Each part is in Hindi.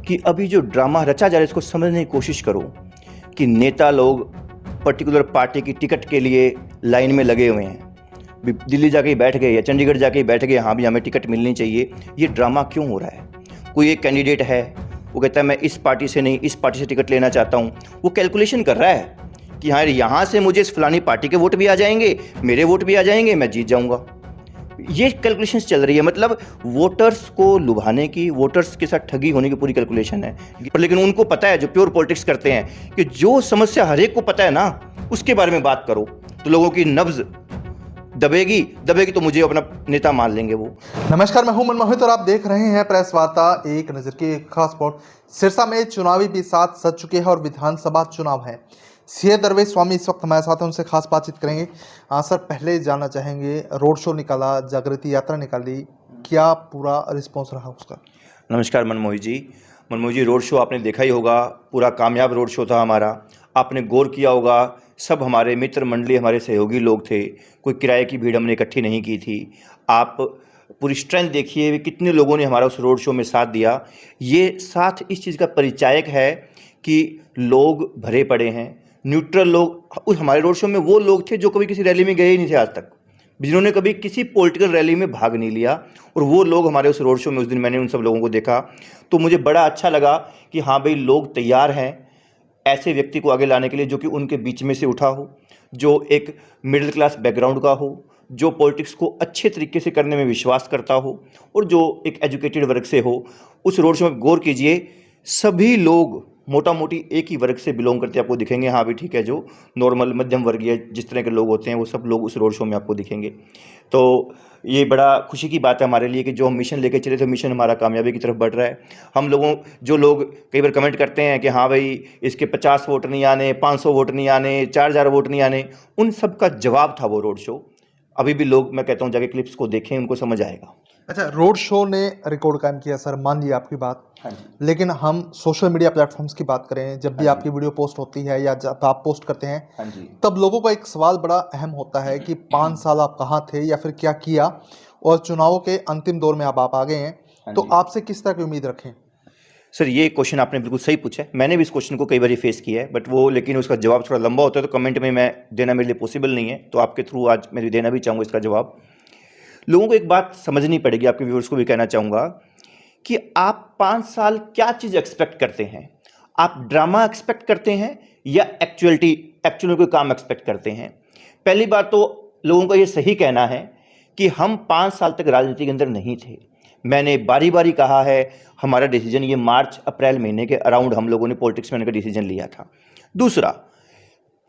कि अभी जो ड्रामा रचा जा रहा है इसको समझने की कोशिश करो कि नेता लोग पर्टिकुलर पार्टी की टिकट के लिए लाइन में लगे हुए हैं, दिल्ली जाके ही बैठ गए या चंडीगढ़ जाके ही बैठ गए, हाँ भी हमें टिकट मिलनी चाहिए। ये ड्रामा क्यों हो रहा है? कोई एक कैंडिडेट है, वो कहता है मैं इस पार्टी से नहीं इस पार्टी से टिकट लेना चाहता हूँ, वो कैलकुलेशन कर रहा है कि हाँ यहाँ से मुझे इस फलानी पार्टी के वोट भी आ जाएंगे, मेरे वोट भी आ जाएंगे, मैं जीत जाऊँगा। ये कैलकुलेशंस चल रही है, मतलब वोटर्स को लुभाने की, वोटर्स के साथ ठगी होने की पूरी कैलकुलेशन है। पर लेकिन उनको पता है, जो प्योर पॉलिटिक्स करते हैं, कि जो समस्या हर एक को पता है ना, उसके बारे में बात करो तो लोगों की नब्ज दबेगी तो मुझे अपना नेता मान लेंगे वो। नमस्कार, मैं हूं मनमोहित और आप देख रहे हैं प्रेस वार्ता एक नज़र की एक खास रिपोर्ट। सिरसा में चुनावी भी साथ सज चुके हैं और विधानसभा चुनाव है। सीए दरवेश स्वामी इस वक्त हमारे साथ हैं, उनसे खास बातचीत करेंगे। सर, पहले जानना चाहेंगे, रोड शो निकाला, जागृति यात्रा निकाली, क्या पूरा रिस्पॉन्स रहा उसका? नमस्कार मनमोहित जी, रोड शो आपने देखा ही होगा, पूरा कामयाब रोड शो था हमारा। आपने गौर किया होगा, सब हमारे मित्र मंडली, हमारे सहयोगी लोग थे, कोई किराए की भीड़ हमने इकट्ठी नहीं की थी। आप पूरी स्ट्रेंथ देखिए, कितने लोगों ने हमारा उस रोड शो में साथ दिया। ये साथ इस चीज़ का परिचायक है कि लोग भरे पड़े हैं, न्यूट्रल लोग। उस हमारे रोड शो में वो लोग थे जो कभी किसी रैली में गए ही नहीं थे आज तक, जिन्होंने कभी किसी पॉलिटिकल रैली में भाग नहीं लिया, और वो लोग हमारे उस रोड शो में उस दिन मैंने उन सब लोगों को देखा तो मुझे बड़ा अच्छा लगा कि हाँ भाई, लोग तैयार हैं ऐसे व्यक्ति को आगे लाने के लिए जो कि उनके बीच में से उठा हो, जो एक मिडिल क्लास बैकग्राउंड का हो, जो पॉलिटिक्स को अच्छे तरीके से करने में विश्वास करता हो, और जो एक एजुकेटेड वर्ग से हो। उस रोड शो में गौर कीजिए, सभी लोग मोटा मोटी एक ही वर्ग से बिलोंग करते आपको दिखेंगे। हाँ भी ठीक है, जो नॉर्मल मध्यम वर्गीय जिस तरह के लोग होते हैं वो सब लोग उस रोड शो में आपको दिखेंगे। तो ये बड़ा खुशी की बात है हमारे लिए कि जो हम मिशन लेके चले थे, मिशन हमारा कामयाबी की तरफ बढ़ रहा है। हम लोगों, जो लोग कई बार कमेंट करते हैं कि हाँ भाई इसके 50 वोट नहीं आने, 500 वोट नहीं आने, 4000 वोट नहीं आने, उन सब का जवाब था वो रोड शो। अभी भी लोग, मैं कहता हूँ, जाके क्लिप्स को देखें, उनको समझ आएगा। अच्छा, रोड शो ने रिकॉर्ड कायम किया सर, मान लिया आपकी बात। हाँ जी। लेकिन हम सोशल मीडिया प्लेटफॉर्म्स की बात करें, जब भी आपकी वीडियो पोस्ट होती है या जब आप पोस्ट करते हैं, हाँ जी। तब लोगों का एक सवाल बड़ा अहम होता है कि 5 साल आप कहाँ थे या फिर क्या किया, और चुनावों के अंतिम दौर में आप आ गए हैं, तो आपसे किस तरह की उम्मीद रखें? सर, ये क्वेश्चन आपने बिल्कुल सही पूछा है। मैंने भी इस क्वेश्चन को कई बार फेस किया है, बट वो, लेकिन उसका जवाब थोड़ा लंबा होता है तो कमेंट में मैं देना मेरे लिए पॉसिबल नहीं है, तो आपके थ्रू आज मैं देना भी चाहूँगा इसका जवाब। लोगों को एक बात समझनी पड़ेगी, आपके व्यूअर्स को भी कहना चाहूँगा कि आप 5 साल क्या चीज़ एक्सपेक्ट करते हैं। आप ड्रामा एक्सपेक्ट करते हैं या एक्चुअल कोई काम एक्सपेक्ट करते हैं? पहली बात तो लोगों का ये सही कहना है कि हम 5 साल तक राजनीति के अंदर नहीं थे। मैंने बारी बारी कहा है, हमारा डिसीजन ये मार्च अप्रैल महीने के अराउंड हम लोगों ने पॉलिटिक्स में आने का डिसीजन लिया था। दूसरा,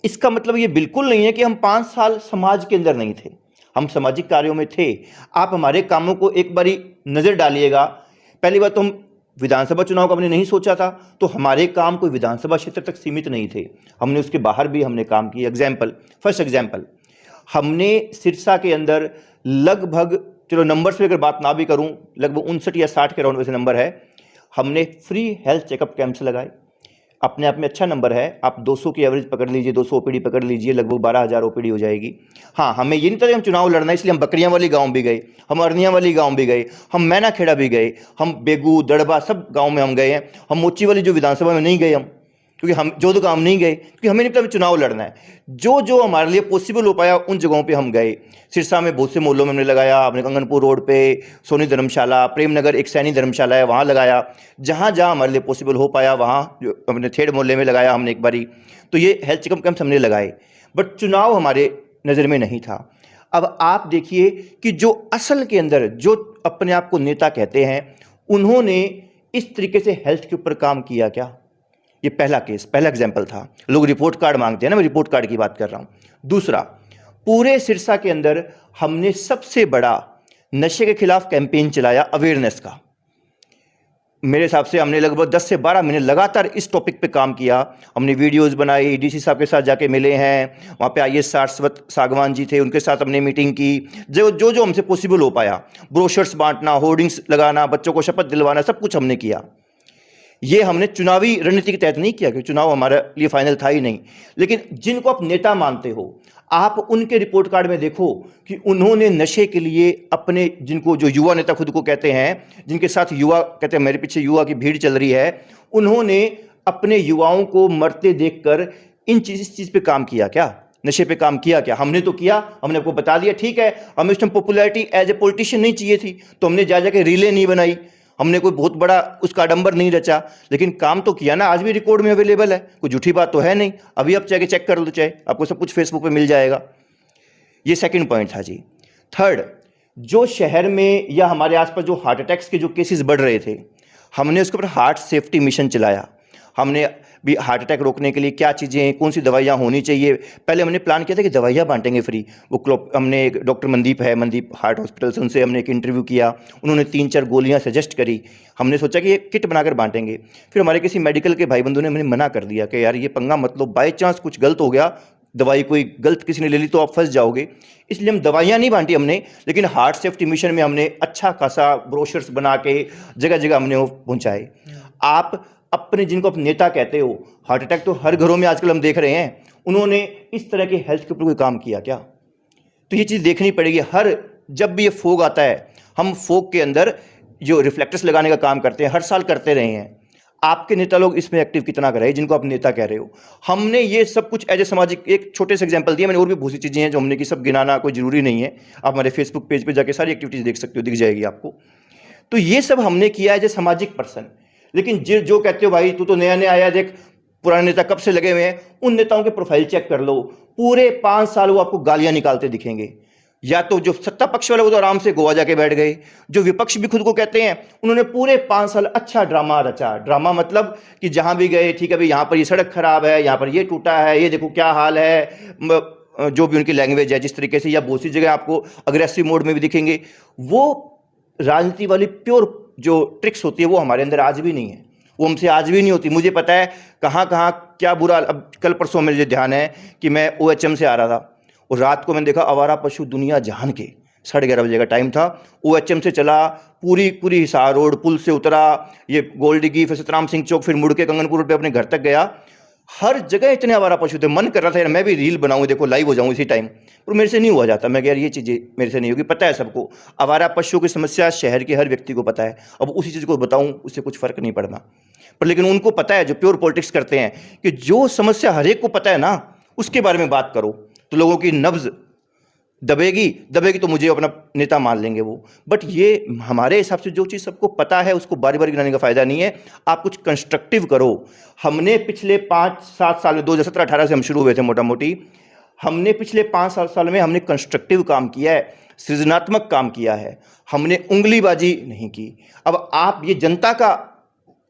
इसका मतलब ये बिल्कुल नहीं है कि हम 5 साल समाज के अंदर नहीं थे, हम सामाजिक कार्यों में थे। आप हमारे कामों को एक बारी नज़र डालिएगा। पहली बात तो हम विधानसभा चुनाव का हमने नहीं सोचा था, तो हमारे काम कोई विधानसभा क्षेत्र तक सीमित नहीं थे, हमने उसके बाहर भी हमने काम किए। फर्स्ट एग्जाम्पल, हमने सिरसा के अंदर लगभग, चलो नंबर्स पे अगर बात ना भी करूं, लगभग 59 या 60 के राउंड वैसे नंबर है, हमने फ्री हेल्थ चेकअप कैंप्स लगाए। अपने आप में अच्छा नंबर है। आप 200 की एवरेज पकड़ लीजिए, 200 ओपीडी पकड़ लीजिए, लगभग 12,000 ओपीडी हो जाएगी। हाँ, हमें ये नहीं था कि हम चुनाव लड़ना, इसलिए हम बकरियां वाली गांव भी गए, हम अरनिया वाली गांव भी गए, हम मैनाखेड़ा भी गए, हम बेगू दड़बा सब गांव में हम गए हैं। हम मोची वाली जो विधानसभा में नहीं गए हम, क्योंकि हम जो तो काम नहीं गए, क्योंकि हमें नहीं पता चुनाव लड़ना है। जो जो हमारे लिए पॉसिबल हो पाया उन जगहों पे हम गए। सिरसा में बहुत से मोहल्लों में हमने लगाया, हमने कंगनपुर रोड पे सोनी धर्मशाला, प्रेमनगर एक सैनी धर्मशाला है, वहाँ लगाया। जहाँ जहाँ हमारे लिए पॉसिबल हो पाया वहाँ, जो हमने थेड़ मोहल्ले में लगाया हमने एक बारी। तो ये हेल्थ चेकअप कैंप्स हमने लगाए, बट चुनाव हमारे नज़र में नहीं था। अब आप देखिए कि जो असल के अंदर जो अपने आप को नेता कहते हैं, उन्होंने इस तरीके से हेल्थ के ऊपर काम किया क्या? ये पहला केस, पहला एग्जाम्पल था। लोग रिपोर्ट कार्ड मांगते हैं ना, मैं रिपोर्ट कार्ड की बात कर रहा हूँ। दूसरा, पूरे सिरसा के अंदर हमने सबसे बड़ा नशे के खिलाफ कैंपेन चलाया, अवेयरनेस का। मेरे हिसाब से हमने लगभग 10 से 12 महीने लगातार इस टॉपिक पे काम किया। हमने वीडियोस बनाई, डीसी साहब के साथ जाके मिले हैं, वहाँ पे आईएएस सारस्वत सागवान जी थे, उनके साथ हमने मीटिंग की। जो हमसे पॉसिबल हो पाया, ब्रोशर्स बांटना, होर्डिंग्स लगाना, बच्चों को शपथ दिलवाना, सब कुछ हमने किया। ये हमने चुनावी रणनीति के तहत नहीं किया, क्योंकि चुनाव हमारे लिए फाइनल था ही नहीं। लेकिन जिनको आप नेता मानते हो, आप उनके रिपोर्ट कार्ड में देखो कि उन्होंने नशे के लिए अपने, जिनको जो युवा नेता खुद को कहते हैं, जिनके साथ युवा कहते हैं मेरे पीछे युवा की भीड़ चल रही है, उन्होंने अपने युवाओं को मरते देखकर इस चीज पे काम किया क्या? नशे पे काम किया क्या? हमने तो किया, हमने आपको बता दिया। ठीक है, हमें उस time popularity as a politician नहीं चाहिए थी, तो हमने जा जाके रीलें नहीं बनाई, हमने कोई बहुत बड़ा उसका आडंबर नहीं रचा, लेकिन काम तो किया ना। आज भी रिकॉर्ड में अवेलेबल है, कोई झूठी बात तो है नहीं। अभी आप चाहे चेक कर लो, चाहे आपको सब कुछ फेसबुक पे मिल जाएगा। ये सेकंड पॉइंट था जी। थर्ड, जो शहर में या हमारे आसपास जो हार्ट अटैक्स के जो केसेस बढ़ रहे थे, हमने उसके ऊपर हार्ट सेफ्टी मिशन चलाया। हमने भी हार्ट अटैक रोकने के लिए क्या चीज़ें हैं, कौन सी दवाइयाँ होनी चाहिए, पहले हमने प्लान किया था कि दवाइयाँ बांटेंगे फ्री। वो हमने एक डॉक्टर मनदीप है, मनदीप हार्ट हॉस्पिटल से, उनसे हमने एक इंटरव्यू किया, उन्होंने 3-4 गोलियाँ सजेस्ट करी। हमने सोचा कि ये किट बनाकर बांटेंगे। फिर हमारे किसी मेडिकल के भाई बंधु ने हमें मना कर दिया कि यार ये पंगा मत लो, बाई चांस कुछ गलत हो गया, दवाई कोई गलत किसी ने ले ली तो आप फंस जाओगे। इसलिए हम दवाइयाँ नहीं बांटी हमने, लेकिन हार्ट सेफ्टी मिशन में हमने अच्छा खासा ब्रोशर्स बना के जगह जगह हमने वो पहुँचाए। आप अपने, जिनको आप नेता कहते हो, हार्ट अटैक तो हर घरों में आजकल हम देख रहे हैं, उन्होंने इस तरह के हेल्थ के ऊपर कोई काम किया क्या? तो ये चीज़ देखनी पड़ेगी। हर जब भी ये फोग आता है, हम फोग के अंदर जो रिफ्लेक्टर्स लगाने का काम करते हैं, हर साल करते रहे हैं। आपके नेता लोग इसमें एक्टिव कितना कर रहे हैं, जिनको आप नेता कह रहे हो? हमने ये सब कुछ एज ए सामाजिक एक छोटे से एग्जांपल दिया, मैंने और भी बहुत सी चीज़ें हैं जो हमने की, सब गिनाना कोई जरूरी नहीं है। आप हमारे फेसबुक पेज पे जाके सारी एक्टिविटीज़ देख सकते हो, दिख जाएगी आपको। तो ये सब हमने किया है एज ए सामाजिक पर्सन। लेकिन जो कहते हो भाई तू तो नया नया आया, देख पुराने नेता कब से लगे हुए हैं, उन नेताओं के प्रोफाइल चेक कर लो, पूरे 5 साल वो आपको गालियां निकालते दिखेंगे। या तो जो सत्ता पक्ष वाले वो तो आराम से गोवा जाके बैठ गए, जो विपक्ष भी खुद को कहते हैं, उन्होंने पूरे 5 साल अच्छा ड्रामा रचा। ड्रामा मतलब कि जहां भी गए, ठीक है भाई यहाँ पर ये सड़क खराब है, यहाँ पर ये टूटा है, ये देखो क्या हाल है, जो भी उनकी लैंग्वेज है जिस तरीके से, या बहुत सी जगह आपको अग्रेसिव मोड में भी दिखेंगे। वो राजनीति वाली प्योर जो ट्रिक्स होती है वो हमारे अंदर आज भी नहीं है, वो हमसे आज भी नहीं होती। मुझे पता है कहाँ कहाँ क्या बुरा। अब कल परसों मुझे ध्यान है कि मैं OHM से आ रहा था और रात को मैंने देखा आवारा पशु दुनिया जहान के 11:30 बजे का टाइम था, OHM से चला, पूरी हिसार रोड, पुल से उतरा, ये गोल्डिगी, फिर सतराम सिंह चौक, फिर मुड़ के कंगनपुर पे अपने घर तक गया। हर जगह इतने आवारा पशु थे, मन कर रहा था यार मैं भी रील बनाऊं, देखो लाइव हो जाऊं इसी टाइम, पर मेरे से नहीं हुआ जाता। मैं यार ये चीज़ें मेरे से नहीं होगी। पता है सबको आवारा पशुओं की समस्या शहर के हर व्यक्ति को पता है। अब उसी चीज़ को बताऊं उससे कुछ फर्क नहीं पड़ना, पर लेकिन उनको पता है जो प्योर पॉलिटिक्स करते हैं कि जो समस्या हर एक को पता है ना, उसके बारे में बात करो तो लोगों की नब्ज दबेगी तो मुझे अपना नेता मान लेंगे वो। बट ये हमारे हिसाब से जो चीज़ सबको पता है उसको बारी बारी गिनाने का फायदा नहीं है। आप कुछ कंस्ट्रक्टिव करो। हमने पिछले 5-7 साल में, 2017-18 से हम शुरू हुए थे मोटा मोटी, हमने पिछले 5 साल में हमने कंस्ट्रक्टिव काम किया है, सृजनात्मक काम किया है, हमने उंगलीबाजी नहीं की। अब आप, ये जनता का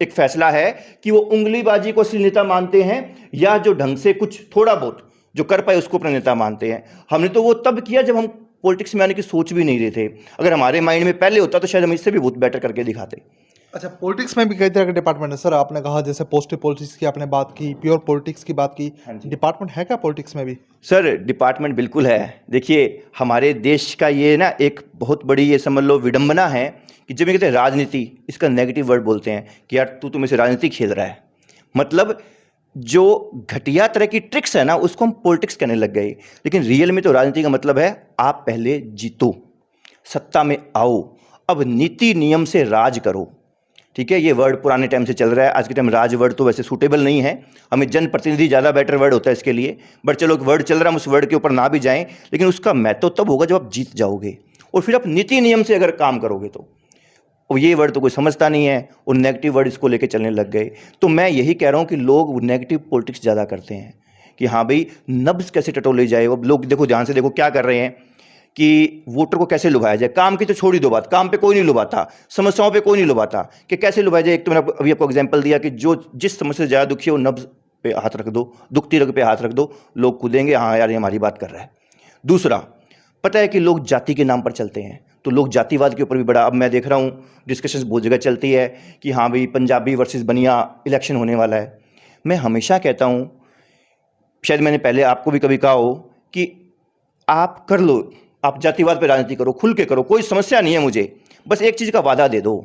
एक फैसला है कि वो उंगलीबाजी को असली नेता मानते हैं या जो ढंग से कुछ थोड़ा बहुत जो कर पाए उसको अपना नेता मानते हैं। हमने तो वो तब किया जब हम पॉलिटिक्स में आने की सोच भी नहीं रहे थे। अगर हमारे माइंड में पहले होता तो शायद हम इससे भी बहुत बेटर करके दिखाते। अच्छा, पॉलिटिक्स में भी कई तरह के डिपार्टमेंट है सर। आपने कहा जैसे पॉजिटिव पॉलिटिक्स की आपने बात की, प्योर पॉलिटिक्स की बात की, डिपार्टमेंट है क्या पॉलिटिक्स में भी? सर डिपार्टमेंट बिल्कुल है। देखिए हमारे देश का ये ना एक बहुत बड़ी, ये समझ लो, विडंबना है कि जब ये कहते हैं राजनीति, इसका नेगेटिव वर्ड बोलते हैं कि यार तू में से राजनीति खेल रहा है। मतलब जो घटिया तरह की ट्रिक्स है ना उसको हम पॉलिटिक्स कहने लग गए। लेकिन रियल में तो राजनीति का मतलब है आप पहले जीतो, सत्ता में आओ, अब नीति नियम से राज करो। ठीक है, ये वर्ड पुराने टाइम से चल रहा है, आज के टाइम राज वर्ड तो वैसे सूटेबल नहीं है, हमें जनप्रतिनिधि ज़्यादा बेटर वर्ड होता है इसके लिए। बट चलो एक वर्ड चल रहा है, हम उस वर्ड के ऊपर ना भी जाएं, लेकिन उसका महत्व तब होगा जब आप जीत जाओगे और फिर आप नीति नियम से अगर काम करोगे तो। और ये वर्ड तो कोई समझता नहीं है और नेगेटिव वर्ड इसको लेके चलने लग गए। तो मैं यही कह रहा हूँ कि लोग नेगेटिव पॉलिटिक्स ज़्यादा करते हैं कि हाँ भाई नब्ज कैसे टटोले जाए। अब लोग देखो, ध्यान से देखो क्या कर रहे हैं कि वोटर को कैसे लुभाया जाए। काम की तो छोड़ ही दो बात, काम पे कोई नहीं लुभाता, समस्याओं पे कोई नहीं लुभाता कि कैसे लुभाया जाए। एक तो मैंने अभी आपको एग्जांपल दिया कि जो जिस समस्या से ज़्यादा दुखी है वो नब्ज पे हाथ रख दो, दुखती रग पे हाथ रख दो, लोग कूदेंगे, हाँ यार ये हमारी बात कर रहा है। दूसरा, पता है कि लोग जाति के नाम पर चलते हैं, तो लोग जातिवाद के ऊपर भी बड़ा, अब मैं देख रहा हूँ डिस्कशंस बहुत जगह चलती है कि हाँ भाई पंजाबी वर्सेस बनिया इलेक्शन होने वाला है। मैं हमेशा कहता हूँ, शायद मैंने पहले आपको भी कभी कहा हो कि आप कर लो, आप जातिवाद पे राजनीति करो, खुल के करो, कोई समस्या नहीं है मुझे। बस एक चीज़ का वादा दे दो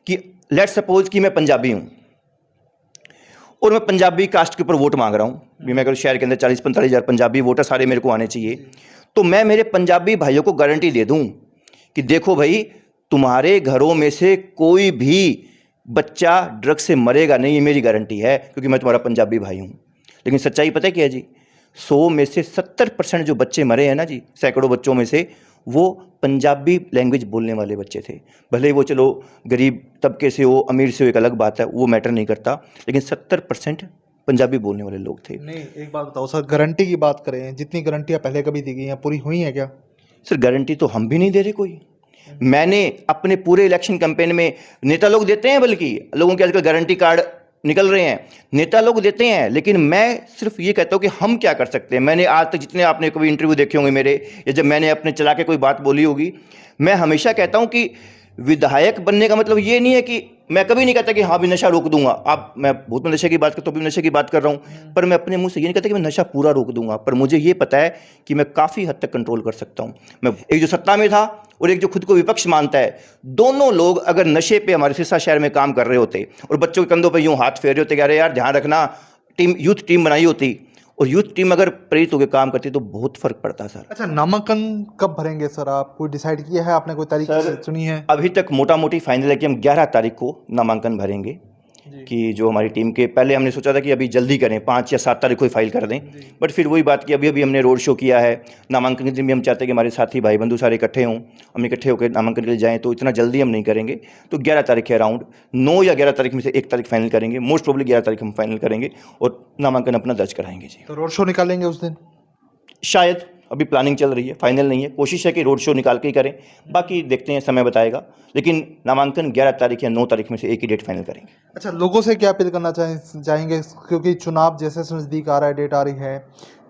कि लेट्स सपोज कि मैं पंजाबी हूँ, और मैं पंजाबी कास्ट के ऊपर वोट मांग रहा हूँ भी। मैं अगर शहर के अंदर 40-45 हज़ार पंजाबी वोटर सारे मेरे को आने चाहिए, तो मैं मेरे पंजाबी भाइयों को गारंटी दे दूँ कि देखो भाई, तुम्हारे घरों में से कोई भी बच्चा ड्रग्स से मरेगा नहीं, ये मेरी गारंटी है, क्योंकि मैं तुम्हारा पंजाबी भाई हूँ। लेकिन सच्चाई पता है क्या है जी? 100 में से 70% जो बच्चे मरे हैं ना जी, सैकड़ों बच्चों में से, वो पंजाबी लैंग्वेज बोलने वाले बच्चे थे। भले ही वो चलो गरीब तबके से हो, अमीर से हो, एक अलग बात है, वो मैटर नहीं करता, लेकिन 70% पंजाबी बोलने वाले लोग थे। नहीं, एक बात बताओ सर, गारंटी की बात करें, जितनी गारंटियाँ पहले कभी दी गई हैं पूरी हुई हैं क्या? सर गारंटी तो हम भी नहीं दे रहे कोई। मैंने अपने पूरे इलेक्शन कैंपेन में, नेता लोग देते हैं, बल्कि लोगों के आजकल गारंटी कार्ड निकल रहे हैं, नेता लोग देते हैं, लेकिन मैं सिर्फ ये कहता हूँ कि हम क्या कर सकते हैं। मैंने आज तक जितने आपने कभी इंटरव्यू देखे होंगे मेरे, या जब मैंने अपने चला के कोई बात बोली होगी, मैं हमेशा कहता हूँ कि विधायक बनने का मतलब ये नहीं है कि मैं कभी नहीं कहता कि हाँ भी नशा रोक दूंगा। आप, मैं बहुत नशे की बात करता हूँ, भी नशे की बात कर रहा हूँ, पर मैं अपने मुंह से ये नहीं कहता कि मैं नशा पूरा रोक दूंगा, पर मुझे ये पता है कि मैं काफ़ी हद तक कंट्रोल कर सकता हूँ। मैं एक जो सत्ता में था और एक जो खुद को विपक्ष मानता है, दोनों लोग अगर नशे पे हमारे सिरसा शहर में काम कर रहे होते और बच्चों के कंधों पर यूँ हाथ फेर रहे होते कि अरे यार ध्यान रखना, टीम, यूथ टीम बनाई होती और यूथ टीम अगर प्रेरित होकर काम करती तो बहुत फर्क पड़ता सर। अच्छा, नामांकन कब भरेंगे सर? आप कोई डिसाइड किया है? आपने कोई तारीख चुनी है? अभी तक मोटा मोटी फाइनल है कि हम 11 तारीख को नामांकन भरेंगे। कि जो हमारी टीम के, पहले हमने सोचा था कि अभी जल्दी करें, 5 या 7 तारीख को ही फाइल कर दें, बट फिर वही बात कि अभी हमने रोड शो किया है। नामांकन के दिन भी हम चाहते हैं कि हमारे साथी भाई बंधु सारे इकट्ठे हों, हम इकट्ठे होकर नामांकन के लिए जाएँ, तो इतना जल्दी हम नहीं करेंगे। तो 11 तारीख के अराउंड, 9 या 11 तारीख में से 1 तारीख फाइनल करेंगे, मोस्ट प्रोबेबली 11 तारीख हम फाइनल करेंगे और नामांकन अपना दर्ज कराएंगे जी। तो रोड शो निकालेंगे उस दिन? शायद, अभी प्लानिंग चल रही है, फाइनल नहीं है। कोशिश है कि रोड शो निकाल के ही करें, बाकी देखते हैं, समय बताएगा, लेकिन नामांकन 11 तारीख या 9 तारीख में से एक ही डेट फाइनल करेंगे। अच्छा, लोगों से क्या अपील करना चाहेंगे, क्योंकि चुनाव जैसे नज़दीक आ रहा है, डेट आ रही है,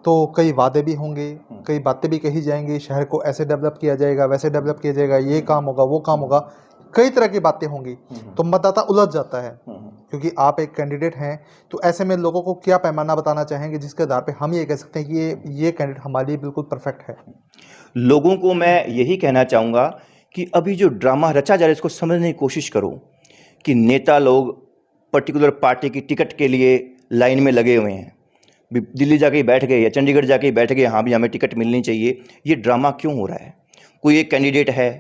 तो कई वादे भी होंगे, कई बातें भी कही जाएंगी, शहर को ऐसे डेवलप किया जाएगा, वैसे डेवलप किया जाएगा, ये काम होगा, वो काम होगा, कई तरह की बातें होंगी, तो मतदाता उलझ जाता है। क्योंकि आप एक कैंडिडेट हैं, तो ऐसे में लोगों को क्या पैमाना बताना चाहेंगे जिसके आधार पे हम ये कह सकते हैं कि ये कैंडिडेट हमारे लिए बिल्कुल परफेक्ट है? लोगों को मैं यही कहना चाहूँगा कि अभी जो ड्रामा रचा जा रहा है, इसको समझने की कोशिश करो कि नेता लोग पर्टिकुलर पार्टी की टिकट के लिए लाइन में लगे हुए हैं, दिल्ली जाके ही बैठ गए या चंडीगढ़ जाके ही बैठ गए, हाँ भी हमें टिकट मिलनी चाहिए। ये ड्रामा क्यों हो रहा है? कोई एक कैंडिडेट है,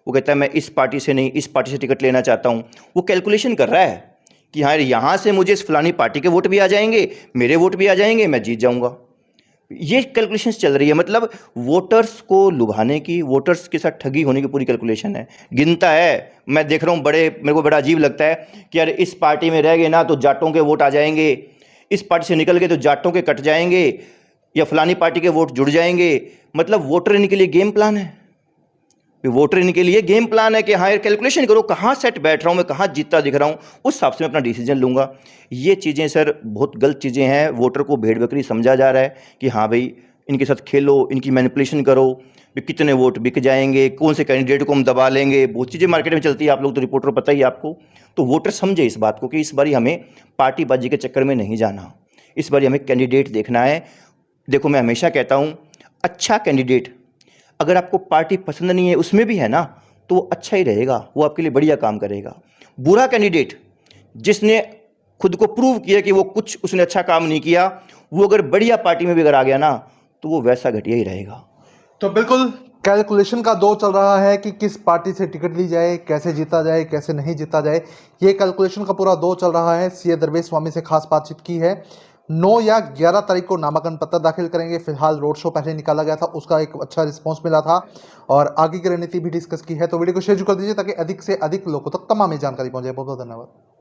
वो कहता है मैं इस पार्टी से नहीं, इस पार्टी से टिकट लेना चाहता हूँ, वो कैलकुलेशन कर रहा है कि हाँ यहाँ से मुझे इस फलानी पार्टी के वोट भी आ जाएंगे, मेरे वोट भी आ जाएंगे, मैं जीत जाऊँगा। ये कैलकुलेशंस चल रही है, मतलब वोटर्स को लुभाने की, वोटर्स के साथ ठगी होने की पूरी कैलकुलेशन है। गिनता है, मैं देख रहा हूँ, मेरे को बड़ा अजीब लगता है कि यार इस पार्टी में रह गए ना तो जाटों के वोट आ जाएंगे, इस पार्टी से निकल गए तो जाटों के कट जाएंगे, या फलानी पार्टी के वोट जुड़ जाएंगे। मतलब वोटर इनके लिए गेम प्लान है, वोटर इनके लिए गेम प्लान है कि हाँ यार कैलकुलेशन करो, कहाँ सेट बैठ रहा हूँ मैं, कहाँ जीतता दिख रहा हूँ, उस हिसाब से मैं अपना डिसीजन लूँगा। ये चीज़ें सर बहुत गलत चीज़ें हैं। वोटर को भेड़ बकरी समझा जा रहा है कि हाँ भाई इनके साथ खेलो, इनकी मैनिपुलेशन करो, कितने वोट बिक जाएंगे, कौन से कैंडिडेट को हम दबा लेंगे, बहुत चीज़ें मार्केट में चलती है, आप लोग तो रिपोर्टर पता ही है आपको। तो वोटर समझे इस बात को कि इस बारी हमें पार्टीबाजी के चक्कर में नहीं जाना, इस बारी हमें कैंडिडेट देखना है। देखो मैं हमेशा कहता हूँ, अच्छा कैंडिडेट अगर आपको पार्टी पसंद नहीं है, उसमें भी है ना, तो वो अच्छा ही रहेगा, वो आपके लिए बढ़िया काम करेगा। बुरा कैंडिडेट जिसने खुद को प्रूव किया कि वो कुछ उसने अच्छा काम नहीं किया, वो अगर बढ़िया पार्टी में भी अगर आ गया ना, तो वो वैसा घटिया ही रहेगा। तो बिल्कुल कैलकुलेशन का दौर चल रहा है कि किस पार्टी से टिकट ली जाए, कैसे जीता जाए, कैसे नहीं जीता जाए, ये कैलकुलेशन का पूरा दौर चल रहा है। सीए दरवेश स्वामी से खास बातचीत की है। 9 या 11 तारीख को नामांकन पत्र दाखिल करेंगे। फिलहाल रोड शो पहले निकाला गया था, उसका एक अच्छा रिस्पांस मिला था और आगे की रणनीति भी डिस्कस की है। तो वीडियो को शेयर कर दीजिए ताकि अधिक से अधिक लोगों तक तमाम जानकारी पहुंचे। बहुत बहुत धन्यवाद।